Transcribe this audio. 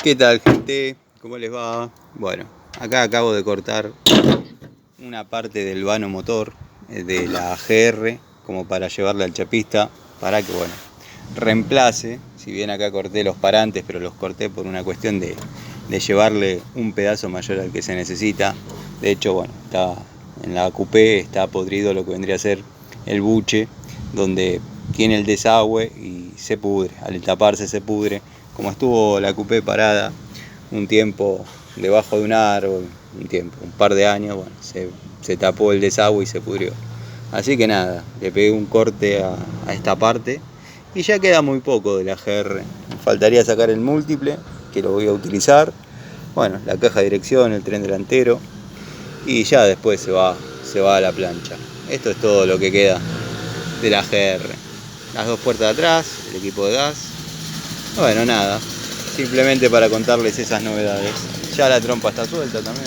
¿Qué tal, gente? ¿Cómo les va? Bueno, acá acabo de cortar una parte del vano motor de la GR como para llevarle al chapista para que, bueno, reemplace. Si bien acá corté los parantes, pero los corté por una cuestión de llevarle un pedazo mayor al que se necesita. De hecho, bueno, está en la coupé, está podrido lo que vendría a ser el buche, donde tiene el desagüe y se pudre. Al taparse se pudre. Como estuvo la coupé parada un tiempo debajo de un árbol, un par de años, bueno, se tapó el desagüe y se pudrió. Así que nada, le pegué un corte a esta parte y ya queda muy poco de la GR. Me faltaría sacar el múltiple, que lo voy a utilizar, bueno, la caja de dirección, el tren delantero, y ya después se va a la plancha. Esto es todo lo que queda de la GR. Las dos puertas de atrás, el equipo de gas. Bueno, nada, simplemente para contarles esas novedades. Ya la trompa está suelta también.